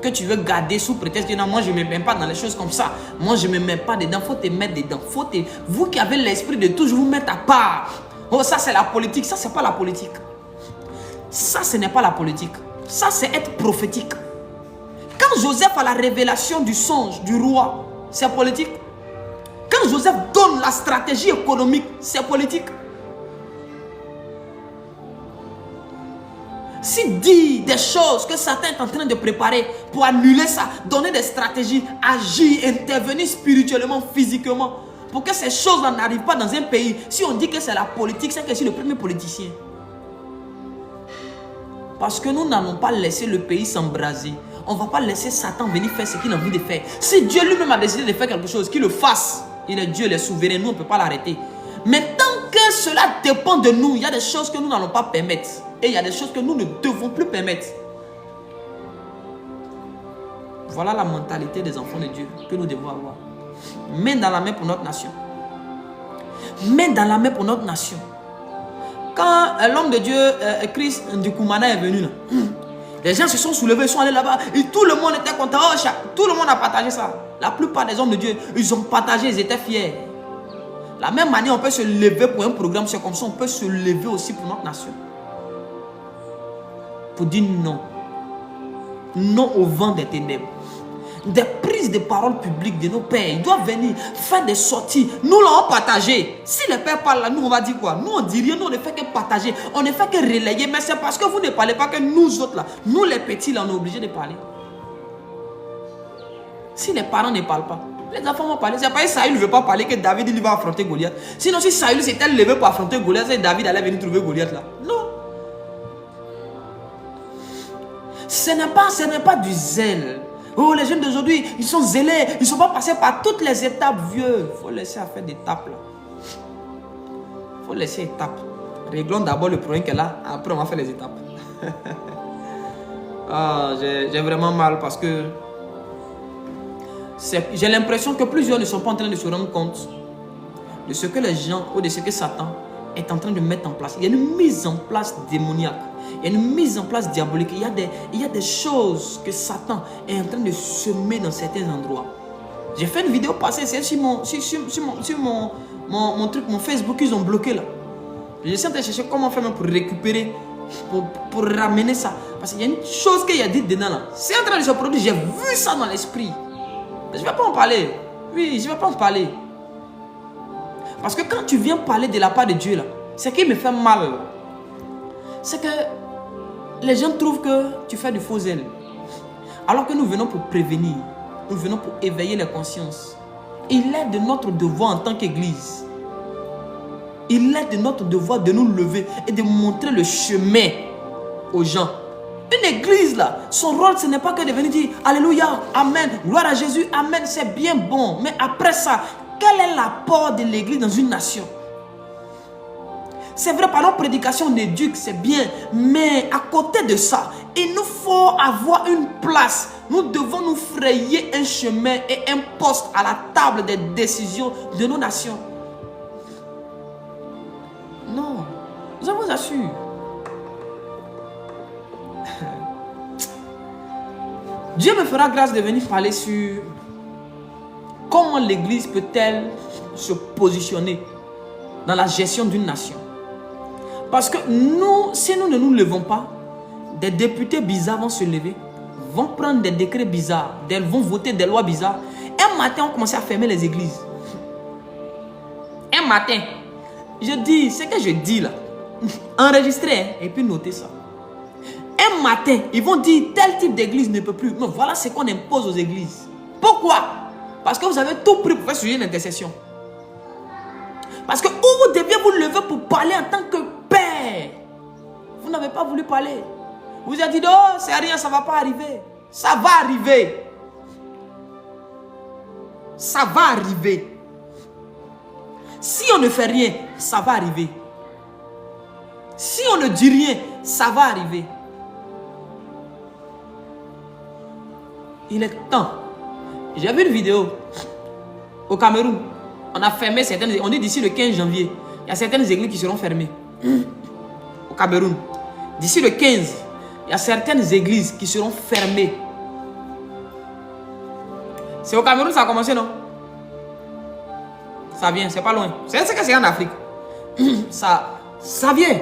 que tu veux garder sous prétexte que non, moi je ne me mets pas dans les choses comme ça. Moi je ne me mets pas dedans. Il faut te mettre dedans. Vous qui avez l'esprit de toujours vous mettre à part. Oh, ça c'est la politique. Ça c'est pas la politique. Ça ce n'est pas la politique. Ça c'est être prophétique. Quand Joseph a la révélation du songe du roi, c'est politique. Quand Joseph donne la stratégie économique, c'est politique. S'il dit des choses que Satan est en train de préparer pour annuler ça, donner des stratégies, agir, intervenir spirituellement, physiquement, pour que ces choses-là n'arrivent pas dans un pays. Si on dit que c'est la politique, c'est que je suis le premier politicien. Parce que nous n'allons pas laisser le pays s'embraser. On ne va pas laisser Satan venir faire ce qu'il a envie de faire. Si Dieu lui-même a décidé de faire quelque chose, qu'il le fasse. Il est Dieu, il est souverain, nous on ne peut pas l'arrêter. Mais tant que cela dépend de nous, il y a des choses que nous n'allons pas permettre. Et il y a des choses que nous ne devons plus permettre. Voilà la mentalité des enfants de Dieu que nous devons avoir. Main dans la main pour notre nation. Main dans la main pour notre nation. Quand l'homme de Dieu, Christ Ndoukoumana est venu, là, les gens se sont soulevés, ils sont allés là-bas. Et tout le monde était content. Oh, tout le monde a partagé ça. La plupart des hommes de Dieu, ils ont partagé, ils étaient fiers. La même manière, on peut se lever pour un programme, c'est comme ça, on peut se lever aussi pour notre nation. Pour dire non. Non au vent des ténèbres. Des prises de parole publiques de nos pères. Ils doivent venir faire des sorties. Nous l'avons partagé. Si les pères parlent là, nous on va dire quoi? Nous on dit rien, nous on ne fait que partager. On ne fait que relayer. Mais c'est parce que vous ne parlez pas que nous autres là, nous les petits là, on est obligés de parler. Si les parents ne parlent pas, les enfants vont parler. C'est pas que Saül ne veut pas parler que David il va affronter Goliath. Sinon si Saül s'était levé pour affronter Goliath, c'est David allait venir trouver Goliath là. Non. Ce n'est pas du zèle. Oh, les jeunes d'aujourd'hui, ils sont zélés. Ils ne sont pas passés par toutes les étapes, vieux. Il faut laisser à faire des étapes là. Il faut laisser étapes. Réglons d'abord le problème qu'elle a. Après, on va faire les étapes. J'ai vraiment mal parce que j'ai l'impression que plusieurs ne sont pas en train de se rendre compte de ce que les gens ou de ce que Satan est en train de mettre en place. Il y a une mise en place démoniaque. Il y a une mise en place diabolique. Il y a des choses que Satan est en train de semer dans certains endroits. J'ai fait une vidéo passée, c'est sur mon truc, mon Facebook, ils ont bloqué là. J'essaie de chercher comment faire pour récupérer, pour ramener ça. Parce qu'il y a une chose qu'il y a dit dedans là. C'est en train de se produire, j'ai vu ça dans l'esprit. Je ne vais pas en parler. Oui, je ne vais pas en parler. Parce que quand tu viens parler de la part de Dieu là, ce qui me fait mal, c'est que les gens trouvent que tu fais du faux zèle. Alors que nous venons pour prévenir. Nous venons pour éveiller les consciences. Il est de notre devoir en tant qu'Église. Il est de notre devoir de nous lever et de montrer le chemin aux gens. Une église là, son rôle ce n'est pas que de venir dire Alléluia, Amen, gloire à Jésus, Amen, c'est bien bon. Mais après ça, quel est l'apport de l'église dans une nation? C'est vrai, par nos prédications on éduque, c'est bien. Mais à côté de ça, il nous faut avoir une place. Nous devons nous frayer un chemin et un poste à la table des décisions de nos nations. Non, je vous assure. Dieu me fera grâce de venir parler sur comment l'église peut-elle se positionner dans la gestion d'une nation. Parce que nous, si nous ne nous levons pas, des députés bizarres vont se lever, vont prendre des décrets bizarres, vont voter des lois bizarres. Un matin, on commence à fermer les églises. Un matin, je dis, ce que je dis là, enregistrez et puis notez ça. Un matin, ils vont dire tel type d'église ne peut plus. Non, voilà ce qu'on impose aux églises. Pourquoi? Parce que vous avez tout pris pour faire sujet l'intercession. Parce que où vous deviez vous lever pour parler en tant que père, vous n'avez pas voulu parler. Vous avez dit, oh, c'est rien, ça ne va pas arriver. Ça va arriver. Ça va arriver. Si on ne fait rien, ça va arriver. Si on ne dit rien, ça va arriver. Il est temps. J'ai vu une vidéo au Cameroun. On a fermé certaines églises. On dit d'ici le 15 janvier, il y a certaines églises qui seront fermées. Au Cameroun. D'ici le 15, il y a certaines églises qui seront fermées. C'est au Cameroun que ça a commencé, non? Ça vient, c'est pas loin. C'est ce que c'est en Afrique. Ça vient.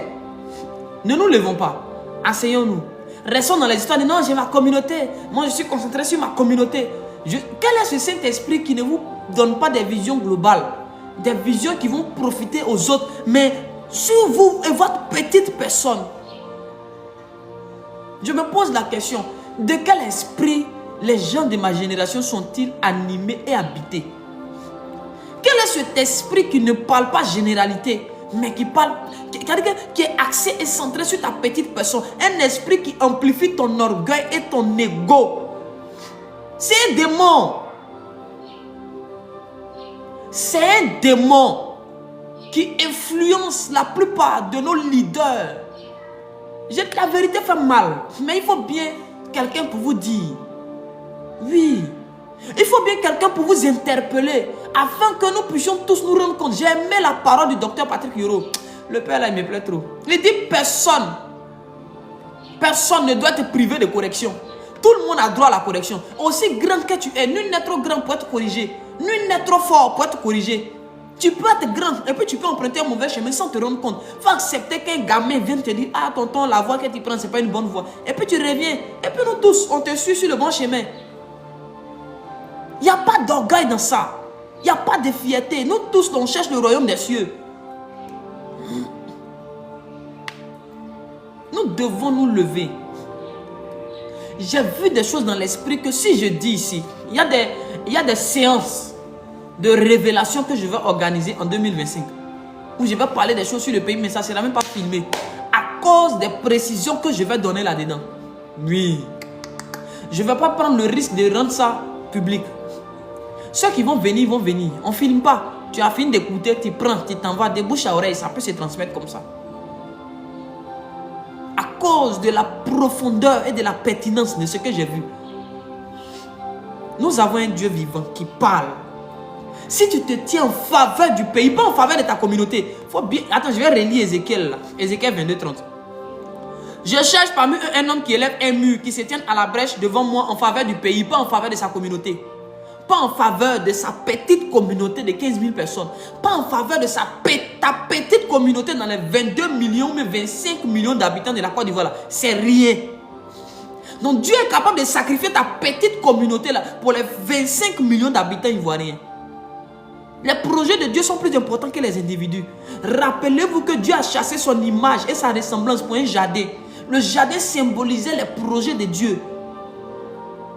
Ne nous levons pas. Asseyons-nous. Restons dans les histoires de non, j'ai ma communauté. Moi, je suis concentré sur ma communauté. Quel est ce Saint-Esprit qui ne vous donne pas des visions globales? Des visions qui vont profiter aux autres, mais sur vous et votre petite personne. Je me pose la question, de quel esprit les gens de ma génération sont-ils animés et habités? Quel est cet esprit qui ne parle pas généralité, mais qui parle, qui est axé et centré sur ta petite personne? Un esprit qui amplifie ton orgueil et ton ego. C'est un démon. C'est un démon qui influence la plupart de nos leaders. La vérité fait mal, mais il faut bien quelqu'un pour vous dire. Oui. Il faut bien quelqu'un pour vous interpeller, afin que nous puissions tous nous rendre compte. J'ai aimé la parole du docteur Patrick Yoro. Le père là, il me plaît trop. Il dit personne ne doit être privé de correction. Tout le monde a droit à la correction. Aussi grand que tu es, nul n'est trop grand pour être corrigé. Nul n'est trop fort pour être corrigé. Tu peux être grand et puis tu peux emprunter un mauvais chemin sans te rendre compte. Il faut accepter qu'un gamin vienne te dire, ah tonton, la voie que tu prends, ce n'est pas une bonne voie. Et puis tu reviens. Et puis nous tous, on te suit sur le bon chemin. Il n'y a pas d'orgueil dans ça. Il n'y a pas de fierté. Nous tous, on cherche le royaume des cieux. Nous devons nous lever. J'ai vu des choses dans l'esprit que si je dis ici, il y a des séances de révélation que je vais organiser en 2025. Où je vais parler des choses sur le pays, mais ça ne sera même pas filmé. À cause des précisions que je vais donner là-dedans. Oui. Je ne vais pas prendre le risque de rendre ça public. Ceux qui vont venir, vont venir. On ne filme pas. Tu as fini d'écouter, tu prends, tu t'envoies de bouche à oreille. Ça peut se transmettre comme ça. À cause de la profondeur et de la pertinence de ce que j'ai vu. Nous avons un Dieu vivant qui parle. Si tu te tiens en faveur du pays, pas en faveur de ta communauté, faut bien... Attends, je vais relire Ézéchiel là. Ézéchiel 22, 30. Je cherche parmi eux un homme qui élève un mur, qui se tienne à la brèche devant moi en faveur du pays, pas en faveur de sa communauté. Pas en faveur de sa petite communauté de 15 000 personnes. Pas en faveur de ta petite communauté dans les 22 millions, mais 25 millions d'habitants de la Côte d'Ivoire. C'est rien. Donc Dieu est capable de sacrifier ta petite communauté là pour les 25 millions d'habitants ivoiriens. Les projets de Dieu sont plus importants que les individus. Rappelez-vous que Dieu a chassé son image et sa ressemblance pour un jardin. le jardin symbolisait les projets de Dieu.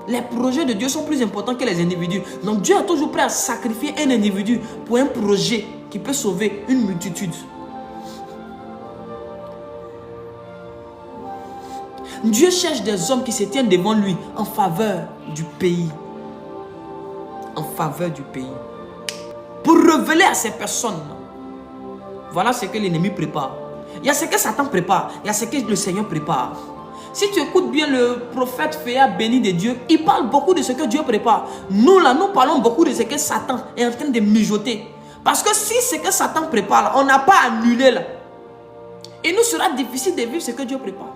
Les projets de Dieu sont plus importants que les individus. Donc Dieu est toujours prêt à sacrifier un individu pour un projet qui peut sauver une multitude. Dieu cherche des hommes qui se tiennent devant lui en faveur du pays. En faveur du pays. Pour révéler à ces personnes. Voilà ce que l'ennemi prépare. Il y a ce que Satan prépare. Il y a ce que le Seigneur prépare. Si tu écoutes bien le prophète Féa béni de Dieu, il parle beaucoup de ce que Dieu prépare. Nous là, nous parlons beaucoup de ce que Satan est en train de mijoter. Parce que si ce que Satan prépare, là, on n'a pas annulé là. Il nous sera difficile de vivre ce que Dieu prépare.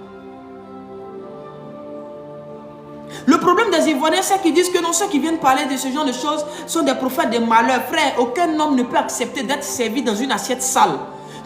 Le problème des Ivoiriens, c'est qu'ils disent que non, ceux qui viennent parler de ce genre de choses sont des prophètes de malheur. Frère, aucun homme ne peut accepter d'être servi dans une assiette sale.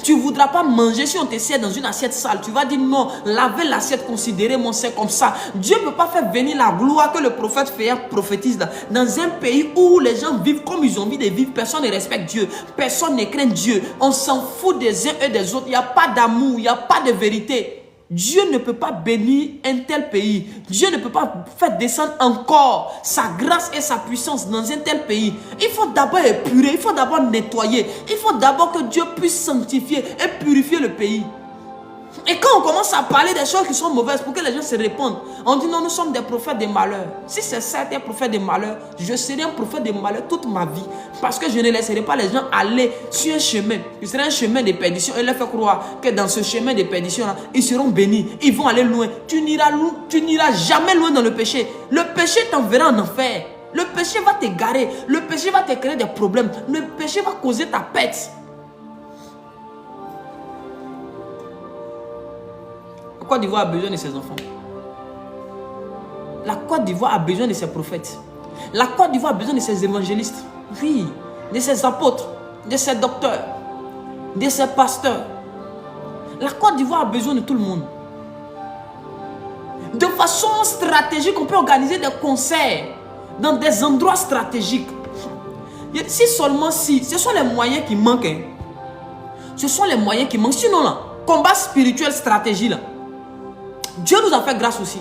Tu ne voudras pas manger si on te sert dans une assiette sale. Tu vas dire non, lavez l'assiette, considérez mon sein comme ça. Dieu ne peut pas faire venir la gloire que le prophète Féa prophétise là, dans un pays où les gens vivent comme ils ont envie de vivre. Personne ne respecte Dieu. Personne ne craint Dieu. On s'en fout des uns et des autres. Il n'y a pas d'amour, il n'y a pas de vérité. Dieu ne peut pas bénir un tel pays. Dieu ne peut pas faire descendre encore sa grâce et sa puissance dans un tel pays. Il faut d'abord épurer, il faut d'abord nettoyer. Il faut d'abord que Dieu puisse sanctifier et purifier le pays. Et quand on commence à parler des choses qui sont mauvaises pour que les gens se répandent, on dit non, nous sommes des prophètes de malheur. Si c'est ça, un prophète de malheur, je serai un prophète de malheur toute ma vie. Parce que je ne laisserai pas les gens aller sur un chemin. Il sera un chemin de perdition et leur faire croire que dans ce chemin de perdition-là, ils seront bénis. Ils vont aller loin. Tu n'iras jamais loin dans le péché. Le péché t'enverra en enfer. Le péché va t'égarer. Le péché va te créer des problèmes. Le péché va causer ta perte. La Côte d'Ivoire a besoin de ses enfants. La Côte d'Ivoire a besoin de ses prophètes. La Côte d'Ivoire a besoin de ses évangélistes. Oui, de ses apôtres, de ses docteurs, de ses pasteurs. La Côte d'Ivoire a besoin de tout le monde. De façon stratégique, on peut organiser des concerts dans des endroits stratégiques. Si seulement si, ce sont les moyens qui manquent. Hein. Ce sont les moyens qui manquent. Sinon, là, combat spirituel, stratégie, là. Dieu nous a fait grâce aussi.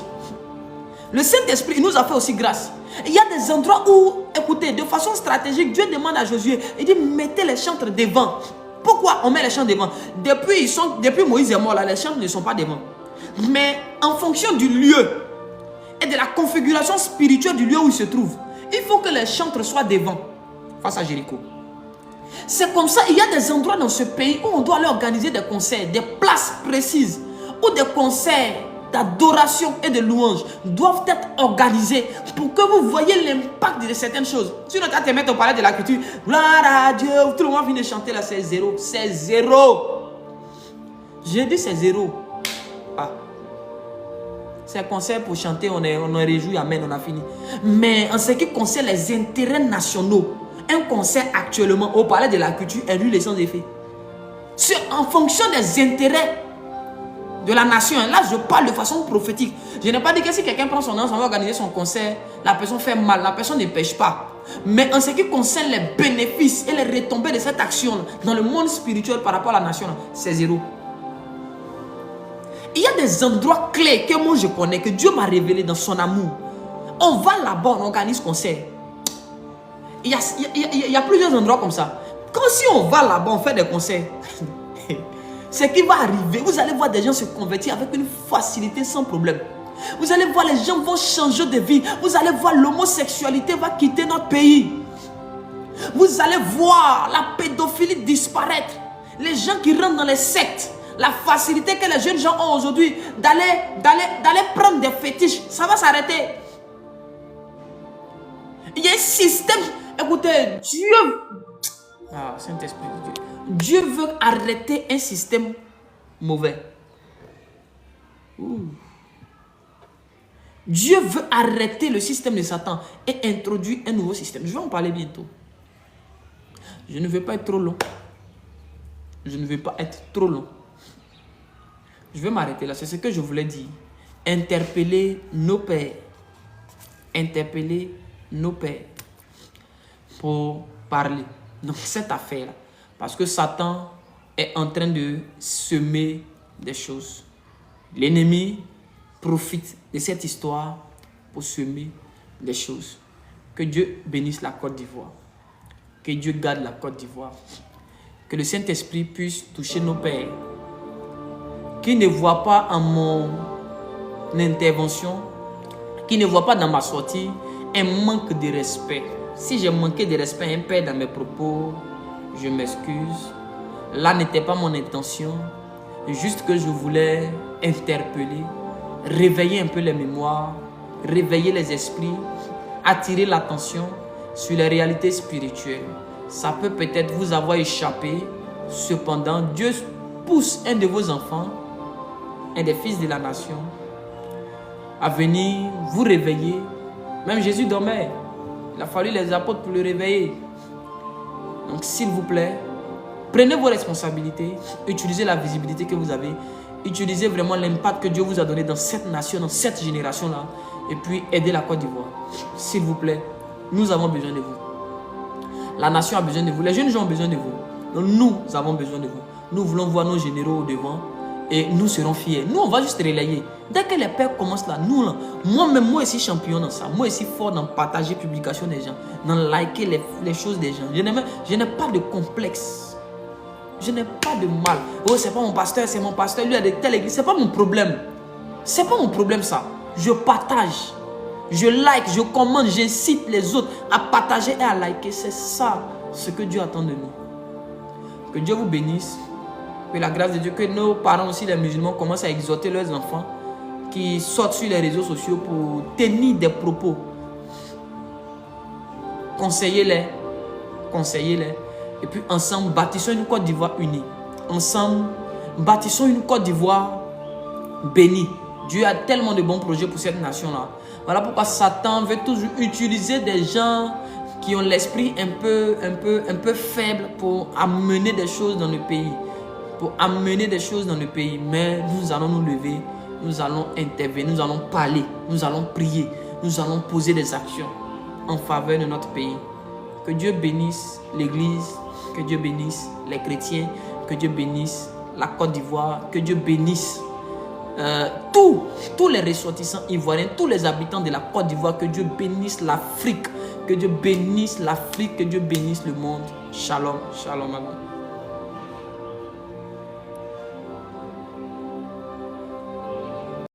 Le Saint-Esprit nous a fait aussi grâce. Il y a des endroits où, écoutez, de façon stratégique, Dieu demande à Josué, il dit, mettez les chantres devant. Pourquoi on met les chantres devant? Depuis Moïse est mort, là, les chantres ne sont pas devant. Mais en fonction du lieu et de la configuration spirituelle du lieu où il se trouve, il faut que les chantres soient devant, face à Jéricho. C'est comme ça, il y a des endroits dans ce pays où on doit aller organiser des concerts, des places précises, où des concerts d'adoration et de louange doivent être organisés pour que vous voyez l'impact de certaines choses. Si on te mettre au palais de la culture, gloire à Dieu, tout le monde vient de chanter là, c'est zéro. C'est zéro. J'ai dit c'est zéro. Ah. C'est un concert pour chanter, on est réjoui, amen, on a fini. Mais en ce qui concerne les intérêts nationaux, un concert actuellement au palais de la culture est nul et sans effet. C'est en fonction des intérêts de la nation. Là, je parle de façon prophétique. Je n'ai pas dit que si quelqu'un prend son nom, on va organiser son concert, la personne fait mal, la personne ne pêche pas. Mais en ce qui concerne les bénéfices et les retombées de cette action dans le monde spirituel par rapport à la nation, c'est zéro. Il y a des endroits clés que moi je connais, que Dieu m'a révélé dans son amour. On va là-bas, on organise concert. Il y a plusieurs endroits comme ça. Quand si on va là-bas, on fait des concerts. Ce qui va arriver, vous allez voir des gens se convertir avec une facilité sans problème. Vous allez voir les gens vont changer de vie. Vous allez voir l'homosexualité va quitter notre pays. Vous allez voir la pédophilie disparaître. Les gens qui rentrent dans les sectes, la facilité que les jeunes gens ont aujourd'hui d'aller prendre des fétiches, ça va s'arrêter. Il y a un système, écoutez, Dieu... Ah, Saint-Esprit de Dieu. Dieu veut arrêter un système mauvais. Dieu veut arrêter le système de Satan et introduire un nouveau système. Je vais en parler bientôt. Je ne vais pas être trop long. Je ne vais pas être trop long. Je vais m'arrêter là. C'est ce que je voulais dire. Interpeller nos pères. Interpeller nos pères. Pour parler. Donc cette affaire-là. Parce que Satan est en train de semer des choses. L'ennemi profite de cette histoire pour semer des choses. Que Dieu bénisse la Côte d'Ivoire. Que Dieu garde la Côte d'Ivoire. Que le Saint-Esprit puisse toucher nos pères qui ne voient pas en mon intervention, qui ne voient pas dans ma sortie un manque de respect. Si j'ai manqué de respect à un père dans mes propos, je m'excuse. Là n'était pas mon intention. Juste que je voulais interpeller, réveiller un peu les mémoires, réveiller les esprits, attirer l'attention sur les réalités spirituelles. Ça peut peut-être vous avoir échappé. Cependant, Dieu pousse un de vos enfants, un des fils de la nation, à venir vous réveiller. Même Jésus dormait. Il a fallu les apôtres pour le réveiller. Donc, s'il vous plaît, prenez vos responsabilités, utilisez la visibilité que vous avez, utilisez vraiment l'impact que Dieu vous a donné dans cette nation, dans cette génération-là, et puis aidez la Côte d'Ivoire. S'il vous plaît, nous avons besoin de vous. La nation a besoin de vous, les jeunes gens ont besoin de vous. Donc nous avons besoin de vous. Nous voulons voir nos généraux au devant et nous serons fiers. Nous, on va juste relayer. Dès que les pères commencent là, nous là, moi-même, moi aussi champion dans ça. Moi aussi fort dans partager publication des gens, dans liker les choses des gens. Je n'ai pas de complexe. Je n'ai pas de mal. Oh, c'est pas mon pasteur, c'est mon pasteur. Lui a de telle église. C'est pas mon problème. C'est pas mon problème ça. Je partage. Je like, je commande, j'incite les autres à partager et à liker. C'est ça ce que Dieu attend de nous. Que Dieu vous bénisse. Que la grâce de Dieu, que nos parents aussi, les musulmans, commencent à exhorter leurs enfants qui sortent sur les réseaux sociaux pour tenir des propos. Conseillez-les. Conseillez-les. Et puis ensemble, bâtissons une Côte d'Ivoire unie. Ensemble, bâtissons une Côte d'Ivoire bénie. Dieu a tellement de bons projets pour cette nation-là. Voilà pourquoi Satan veut toujours utiliser des gens qui ont l'esprit un peu faible pour amener des choses dans le pays. Pour amener des choses dans le pays. Mais nous allons nous lever, nous allons intervenir, nous allons parler, nous allons prier, nous allons poser des actions en faveur de notre pays. Que Dieu bénisse l'Église, que Dieu bénisse les chrétiens, que Dieu bénisse la Côte d'Ivoire, que Dieu bénisse tous les ressortissants ivoiriens, tous les habitants de la Côte d'Ivoire, que Dieu bénisse l'Afrique, que Dieu bénisse l'Afrique, que Dieu bénisse le monde. Shalom, shalom à vous.